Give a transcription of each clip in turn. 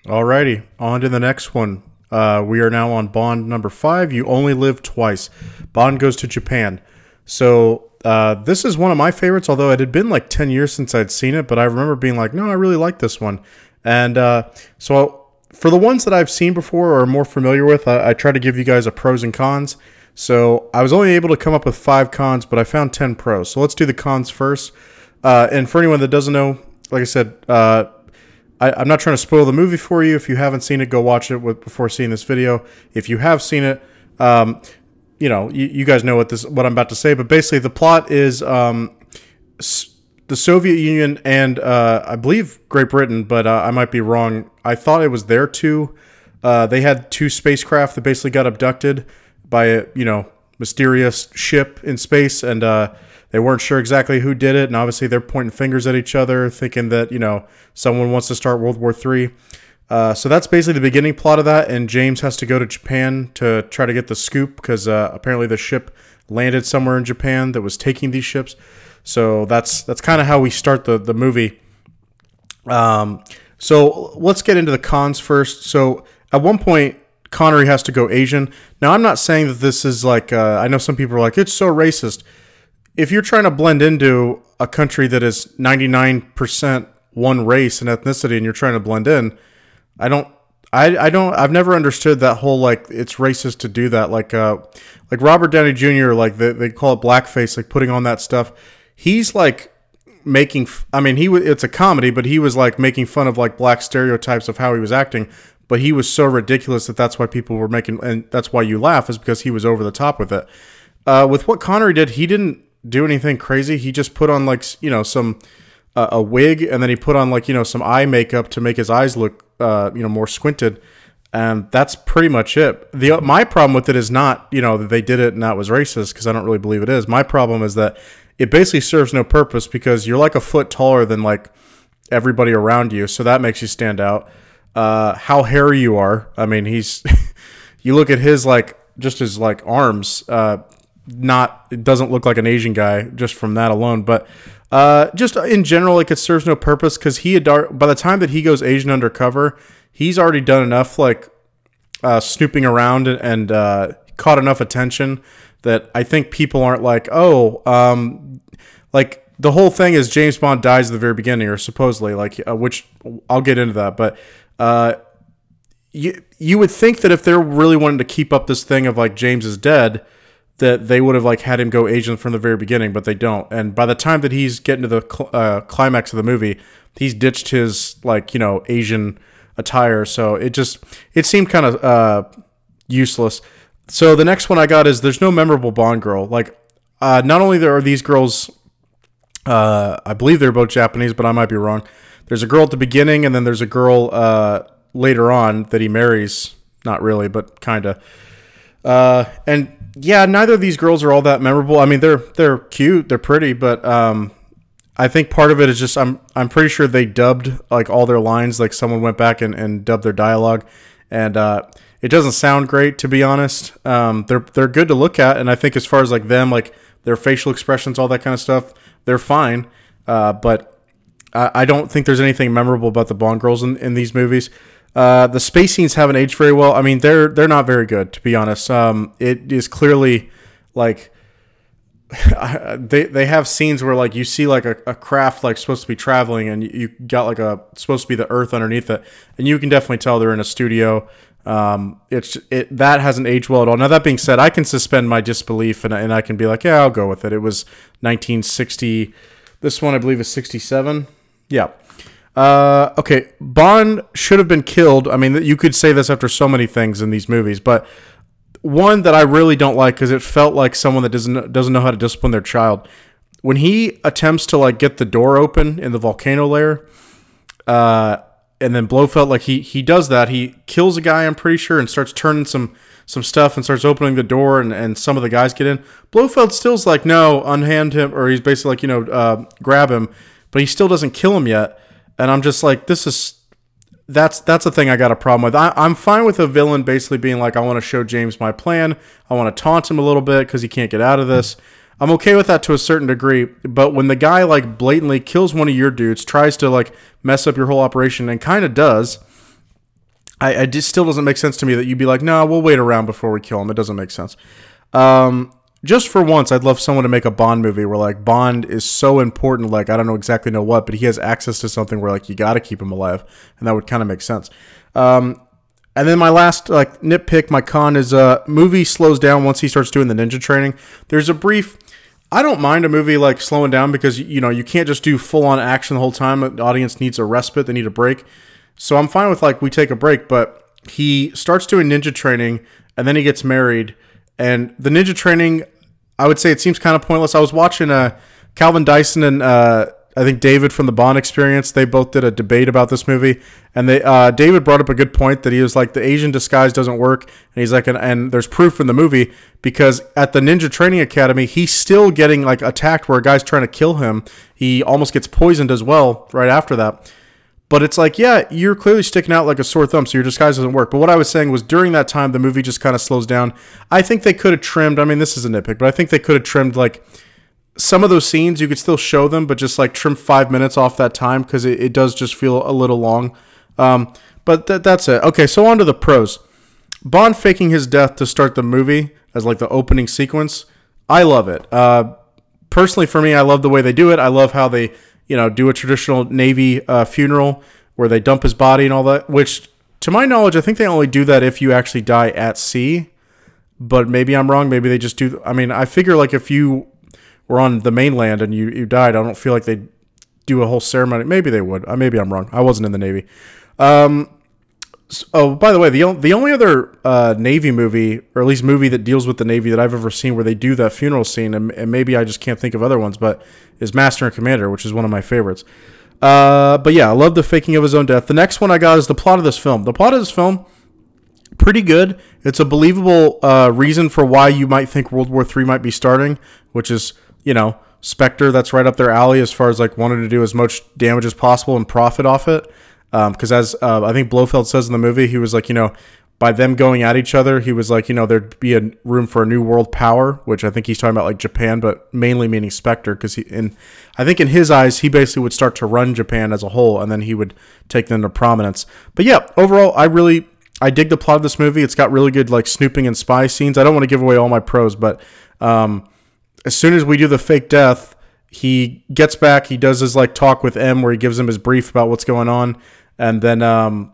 Alrighty, on to the next one. We are now on Bond number 5. You only live twice. Bond goes to Japan. So this is one of my favorites, although it had been like 10 years since I'd seen it, but I remember being like, no, I really like this one. And so for the ones that I've seen before or are more familiar with, I try to give you guys a pros and cons. So I was only able to come up with 5 cons, but I found 10 pros. So let's do the cons first. And for anyone that doesn't know, like I said, I'm not trying to spoil the movie for you. If you haven't seen it, go watch it before seeing this video. If you have seen it, you know, you guys know what I'm about to say. But basically, the plot is the Soviet Union and I believe Great Britain, but I might be wrong. I thought it was there too. They had 2 spacecraft that basically got abducted by a mysterious ship in space, and they weren't sure exactly who did it, and obviously they're pointing fingers at each other, thinking that, someone wants to start World War III. So that's basically the beginning plot of that, and James has to go to Japan to try to get the scoop, because apparently the ship landed somewhere in Japan that was taking these ships. So that's kind of how we start the movie. So let's get into the cons first. So at one point, Connery has to go Asian. Now, I'm not saying that this is like, I know some people are like, it's so racist. If you're trying to blend into a country that is 99% one race and ethnicity, and you're trying to blend in, I've never understood that whole, like, it's racist to do that. Like Robert Downey Jr., like they call it blackface, like putting on that stuff. He's like making, it's a comedy, but he was like making fun of like black stereotypes of how he was acting. But he was so ridiculous that's why people were making, and that's why you laugh, is because he was over the top with it. With what Connery did, he didn't do anything crazy. He just put on like some a wig, and then he put on like some eye makeup to make his eyes look more squinted, and that's pretty much it. My problem with it is not that they did it and that was racist, because I don't really believe it is. My problem is that it basically serves no purpose, because you're like a foot taller than like everybody around you, so that makes you stand out. How hairy you are. I mean, he's you look at his just his arms, it doesn't look like an Asian guy just from that alone. But just in general, it serves no purpose, because by the time that he goes Asian undercover, he's already done enough snooping around and caught enough attention that I think people aren't like, the whole thing is James Bond dies at the very beginning, or supposedly, which I'll get into that, but you would think that if they're really wanting to keep up this thing of like James is dead, that they would have had him go Asian from the very beginning, but they don't. And by the time that he's getting to the climax of the movie, he's ditched his Asian attire, so it seemed kind of useless. So the next one I got is there's no memorable Bond girl. Not only are these girls, I believe they're both Japanese, but I might be wrong. There's a girl at the beginning, and then there's a girl later on that he marries. Not really, but kind of. And yeah, neither of these girls are all that memorable. I mean, they're cute, they're pretty, but I think part of it is just I'm pretty sure they dubbed all their lines. Like someone went back and dubbed their dialogue, and it doesn't sound great, to be honest. They're good to look at, and I think as far as them, their facial expressions, all that kind of stuff, they're fine. But I don't think there's anything memorable about the Bond girls in these movies. The space scenes haven't aged very well. I mean, they're not very good, to be honest. It is clearly they have scenes where you see a craft supposed to be traveling, and you got supposed to be the Earth underneath it, and you can definitely tell they're in a studio. That hasn't aged well at all. Now, that being said, I can suspend my disbelief, and I can be like, yeah, I'll go with it. It was 1960. This one, I believe, is 67. Yeah. Okay. Bond should have been killed. I mean, you could say this after so many things in these movies, but one that I really don't like, because it felt like someone that doesn't know how to discipline their child. When he attempts to get the door open in the volcano lair, and then Blofeld, he does that. He kills a guy, I'm pretty sure, and starts turning some stuff and starts opening the door, and some of the guys get in. Blofeld still's like, no, unhand him, or he's basically grab him, but he still doesn't kill him yet. And I'm just like, that's a thing I got a problem with. I'm fine with a villain basically being like, I want to show James my plan. I want to taunt him a little bit because he can't get out of this. I'm okay with that to a certain degree, but when the guy blatantly kills one of your dudes, tries to mess up your whole operation, and kind of does, I just still doesn't make sense to me that you'd be like, no, we'll wait around before we kill him. It doesn't make sense. Just for once, I'd love someone to make a Bond movie where like Bond is so important, like I don't know exactly what, but he has access to something where like you got to keep him alive, and that would kind of make sense. And then my last like nitpick, my con is movie slows down once he starts doing the ninja training. There's a brief. I don't mind a movie like slowing down because you can't just do full on action the whole time. The audience needs a respite; they need a break. So I'm fine with like we take a break, but he starts doing ninja training and then he gets married, and the ninja training, I would say it seems kind of pointless. I was watching Calvin Dyson and I think David from the Bond Experience. They both did a debate about this movie, and David brought up a good point that he was like, the Asian disguise doesn't work, and he's like, and there's proof in the movie because at the Ninja Training Academy, he's still getting like attacked where a guy's trying to kill him. He almost gets poisoned as well right after that. But it's like, yeah, you're clearly sticking out like a sore thumb, so your disguise doesn't work. But what I was saying was during that time, the movie just kind of slows down. I think they could have trimmed, I mean, this is a nitpick, but I think they could have trimmed like some of those scenes. You could still show them, but just like trim 5 minutes off that time because it does just feel a little long. But that's it. Okay, so on to the pros. Bond faking his death to start the movie as like the opening sequence. I love it. Personally, for me, I love the way they do it. I love how they do a traditional Navy funeral where they dump his body and all that, which, to my knowledge, I think they only do that if you actually die at sea. But maybe I'm wrong. Maybe they just do. I mean, I figure like if you were on the mainland and you died, I don't feel like they'd do a whole ceremony. Maybe they would. Maybe I'm wrong. I wasn't in the Navy. Oh, by the way, the only other Navy movie, or at least movie that deals with the Navy that I've ever seen where they do that funeral scene, and maybe I just can't think of other ones, but is Master and Commander, which is one of my favorites. But yeah, I love the faking of his own death. The next one I got is the plot of this film. The plot of this film, pretty good. It's a believable reason for why you might think World War III might be starting, which is, Spectre. That's right up their alley as far as like wanting to do as much damage as possible and profit off it. Because as I think Blofeld says in the movie, he was like, by them going at each other, he was like, there'd be a room for a new world power, which I think he's talking about like Japan, but mainly meaning Spectre, because I think in his eyes, he basically would start to run Japan as a whole, and then he would take them to prominence. But yeah, overall, I dig the plot of this movie. It's got really good like snooping and spy scenes. I don't want to give away all my pros, but as soon as we do the fake death, he gets back, he does his like talk with M where he gives him his brief about what's going on. And then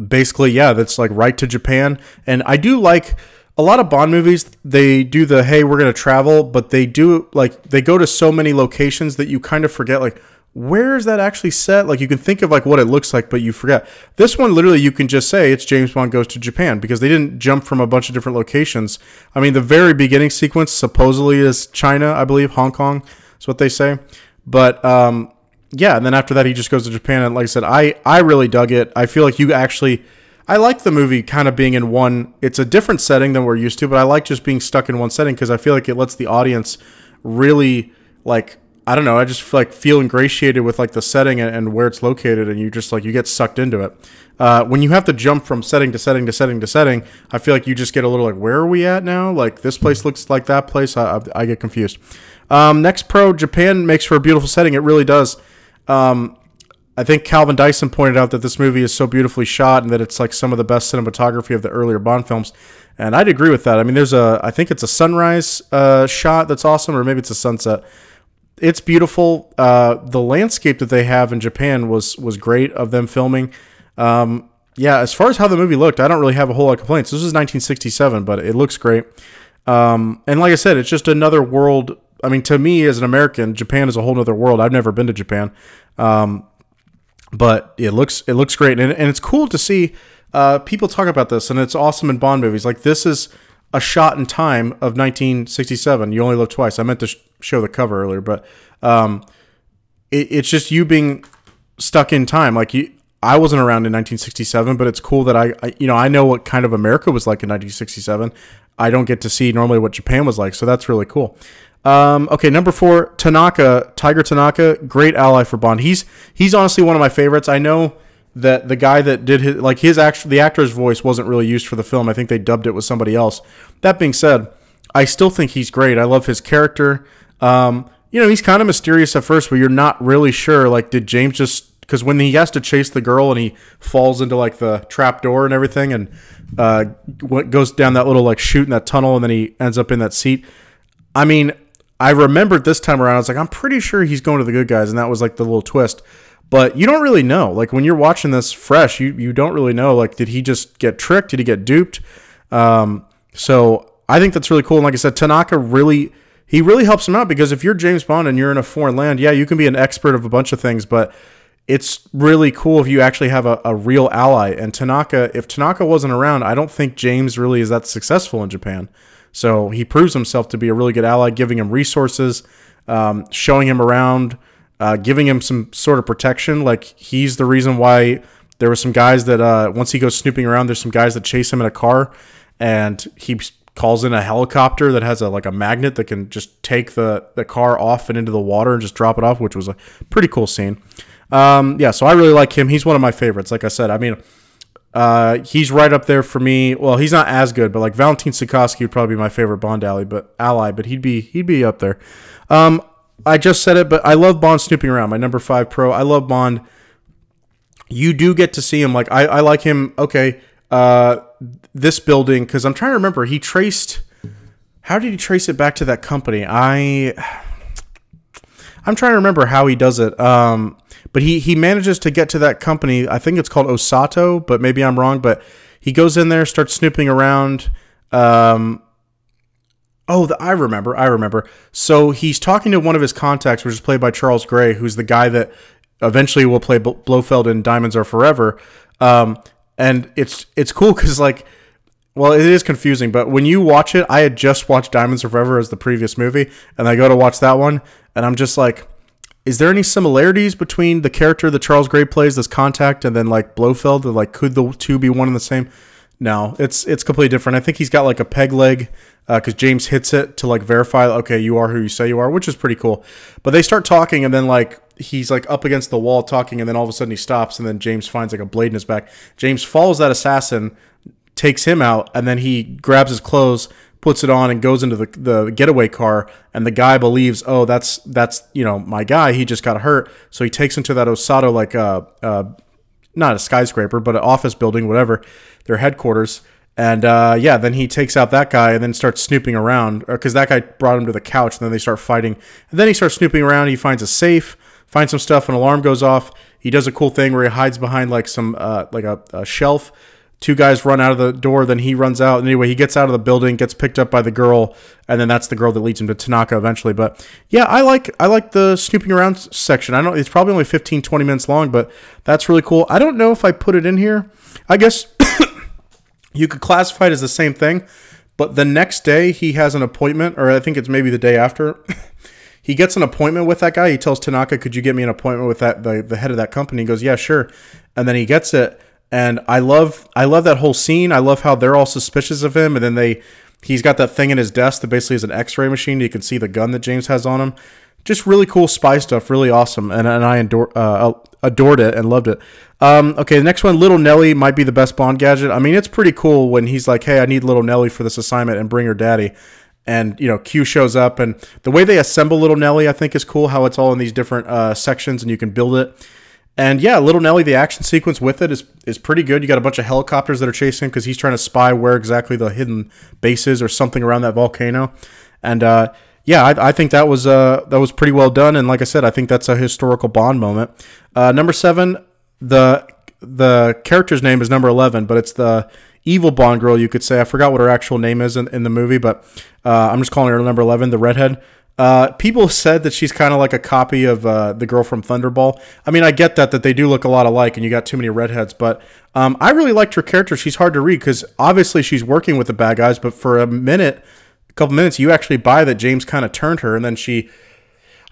basically, yeah, that's like right to Japan. And I do like a lot of Bond movies. They do the, hey, we're going to travel, but they do like they go to so many locations that you kind of forget, like, where is that actually set? Like you can think of like what it looks like, but you forget. This one, literally, you can just say it's James Bond goes to Japan because they didn't jump from a bunch of different locations. I mean, the very beginning sequence supposedly is China, I believe, Hong Kong is what they say. But yeah, and then after that, he just goes to Japan. And like I said, I really dug it. I feel like I like the movie kind of being in one. It's a different setting than we're used to, but I like just being stuck in one setting because I feel like it lets the audience really like, I don't know, I just feel ingratiated with like the setting and where it's located, and you just like you get sucked into it. When you have to jump from setting to setting to setting to setting, I feel like you just get a little like, where are we at now? Like this place looks like that place. I get confused. Next pro, Japan makes for a beautiful setting. It really does. I think Calvin Dyson pointed out that this movie is so beautifully shot and that it's like some of the best cinematography of the earlier Bond films. And I'd agree with that. I mean, I think it's a sunrise shot that's awesome, or maybe it's a sunset. It's beautiful. The landscape that they have in Japan was great of them filming. Yeah, as far as how the movie looked, I don't really have a whole lot of complaints. This is 1967, but it looks great. And like I said, it's just another world. I mean, to me as an American, Japan is a whole other world. I've never been to Japan. But it looks great. And it's cool to see people talk about this, and it's awesome in Bond movies. Like, this is a shot in time of 1967. You Only Live Twice. I meant to show the cover earlier, but it's just you being stuck in time. Like, I wasn't around in 1967, but it's cool that I know what kind of America was like in 1967. I don't get to see normally what Japan was like, so that's really cool. Okay, number 4, Tiger Tanaka, great ally for Bond. He's honestly one of my favorites. I know that the guy that did the actor's voice wasn't really used for the film. I think they dubbed it with somebody else. That being said, I still think he's great. I love his character. He's kind of mysterious at first, but you're not really sure. Like, did James just because when he has to chase the girl and he falls into like the trap door and everything, and goes down that little like chute in that tunnel, and then he ends up in that seat. I mean, I remembered this time around, I was like, I'm pretty sure he's going to the good guys, and that was like the little twist. But you don't really know. Like when you're watching this fresh, you don't really know. Like, did he just get tricked? Did he get duped? So I think that's really cool. And like I said, Tanaka really helps him out, because if you're James Bond and you're in a foreign land, yeah, you can be an expert of a bunch of things, but it's really cool if you actually have a real ally. And if Tanaka wasn't around, I don't think James really is that successful in Japan. So he proves himself to be a really good ally, giving him resources, showing him around, giving him some sort of protection. Like, he's the reason why there were some guys that once he goes snooping around, there's some guys that chase him in a car, and he calls in a helicopter that has a magnet that can just take the car off and into the water and just drop it off, which was a pretty cool scene. Yeah, so I really like him. He's one of my favorites. Like I said, I mean, he's right up there for me. Well, he's not as good, but like Valentin Sikorsky would probably be my favorite Bond ally, but he'd be up there. I just said it, but I love Bond snooping around. My number 5 pro. I love Bond. You do get to see him. Like, I like him. Okay, this building, because I'm trying to remember. How did he trace it back to that company? I'm trying to remember how he does it. But he manages to get to that company. I think it's called Osato, but maybe I'm wrong. But he goes in there, starts snooping around. I remember. So he's talking to one of his contacts, which is played by Charles Gray, who's the guy that eventually will play Blofeld in Diamonds Are Forever. And it's cool because, like, well, it is confusing, but when you watch it, I had just watched Diamonds Are Forever as the previous movie, and I go to watch that one, and I'm just like, is there any similarities between the character that Charles Gray plays, this contact, and then like Blofeld? Like, could the two be one and the same? No, it's completely different. I think he's got like a peg leg, because James hits it to like verify, okay, you are who you say you are, which is pretty cool. But they start talking, and then like he's like up against the wall talking, and then all of a sudden he stops, and then James finds like a blade in his back. James follows that assassin, takes him out, and then he grabs his clothes, puts it on, and goes into the getaway car, and the guy believes, oh, that's my guy, he just got hurt, so he takes him to that Osato, like not a skyscraper, but an office building, whatever, their headquarters, and then he takes out that guy and then starts snooping around, because that guy brought him to the couch, and then they start fighting, and then he starts snooping around, he finds a safe, finds some stuff, an alarm goes off, he does a cool thing where he hides behind like some like a shelf. Two guys run out of the door, then he runs out. And anyway, he gets out of the building, gets picked up by the girl, and then that's the girl that leads him to Tanaka eventually. But yeah, I like the snooping around section. I don't. It's probably only 15, 20 minutes long, but that's really cool. I don't know if I put it in here. I guess you could classify it as the same thing, but the next day he has an appointment, or I think it's maybe the day after. He gets an appointment with that guy. He tells Tanaka, "Could you get me an appointment with the head of that company?" He goes, "Yeah, sure." And then he gets it. And I love that whole scene. I love how they're all suspicious of him, and then he's got that thing in his desk that basically is an X-ray machine. You can see the gun that James has on him. Just really cool spy stuff, really awesome, and I adored it and loved it. Okay, the next one, Little Nelly, might be the best Bond gadget. I mean, it's pretty cool when he's like, "Hey, I need Little Nelly for this assignment, and bring her daddy." And Q shows up, and the way they assemble Little Nelly, I think, is cool. How it's all in these different sections, and you can build it. And yeah, Little Nelly, the action sequence with it is pretty good. You got a bunch of helicopters that are chasing him because he's trying to spy where exactly the hidden base is or something around that volcano. And I think that was pretty well done. And like I said, I think that's a historical Bond moment. Number 7, the character's name is number 11, but it's the evil Bond girl, you could say. I forgot what her actual name is in the movie, but I'm just calling her number 11, the redhead. People said that she's kind of like a copy of the girl from Thunderball. I mean, I get that they do look a lot alike, and you got too many redheads, but I really liked her character. She's hard to read because obviously she's working with the bad guys, but for a couple minutes, you actually buy that James kind of turned her, and then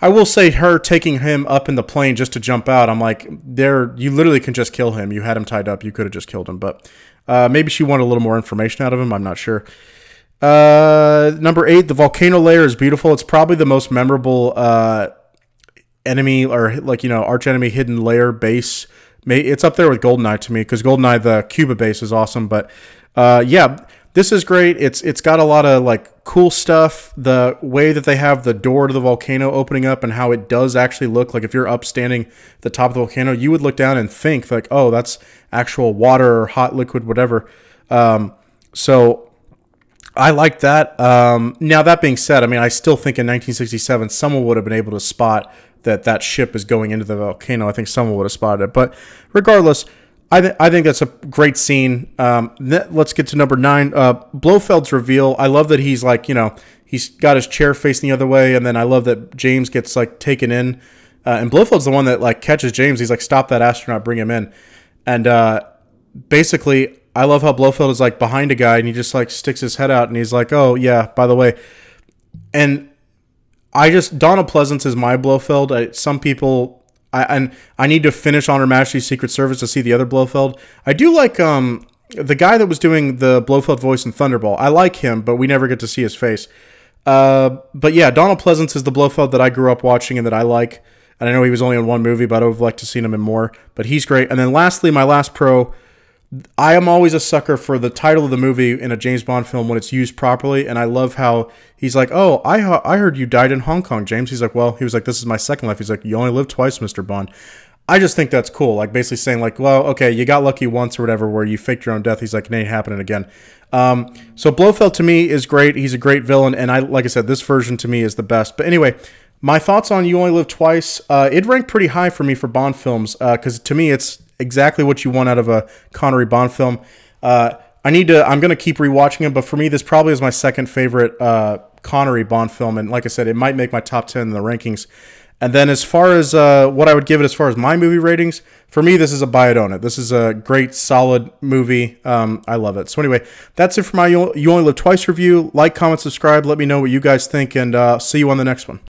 I will say her taking him up in the plane just to jump out, I'm like, you literally can just kill him. You had him tied up. You could have just killed him, but maybe she wanted a little more information out of him. I'm not sure. Number 8, the volcano layer is beautiful. It's probably the most memorable enemy, or arch enemy hidden layer base. It's up there with GoldenEye to me, because GoldenEye, the Cuba base, is awesome. But yeah, this is great. It's got a lot of like cool stuff. The way that they have the door to the volcano opening up and how it does actually look like if you're up standing at the top of the volcano, you would look down and think like, oh, that's actual water or hot liquid, whatever. So I like that. Now that being said, I mean, I still think in 1967 someone would have been able to spot that ship is going into the volcano. I think someone would have spotted it. But regardless, I think that's a great scene. Let's get to number 9. Blofeld's reveal. I love that he's like, he's got his chair facing the other way, and then I love that James gets like taken in. And Blofeld's the one that like catches James. He's like, stop that astronaut, bring him in. And basically, I love how Blofeld is like behind a guy and he just like sticks his head out and he's like, oh yeah, by the way. And Donald Pleasance is my Blofeld. Some people, I need to finish On Her Majesty's Secret Service to see the other Blofeld. I do like the guy that was doing the Blofeld voice in Thunderball. I like him, but we never get to see his face. But yeah, Donald Pleasance is the Blofeld that I grew up watching and that I like. And I know he was only in one movie, but I would have liked to see him in more. But he's great. And then lastly, my last pro, I am always a sucker for the title of the movie in a James Bond film when it's used properly, and I love how he's like, oh, I heard you died in Hong Kong, James. He's like, well, he was like, this is my second life. He's like, you only live twice, Mr. Bond. I just think that's cool, like basically saying like, well, okay, you got lucky once or whatever where you faked your own death. He's like, it ain't happening again. So Blofeld to me is great. He's a great villain, and like I said, this version to me is the best. But anyway, my thoughts on You Only Live Twice, it ranked pretty high for me for Bond films because to me it's exactly what you want out of a Connery Bond film. I'm going to keep rewatching it, but for me, this probably is my second favorite Connery Bond film. And like I said, it might make my top 10 in the rankings. And then as far as what I would give it as far as my movie ratings, for me, this is a buy it, own it. This is a great, solid movie. I love it. So anyway, that's it for my You Only Live Twice review. Like, comment, subscribe. Let me know what you guys think, and see you on the next one.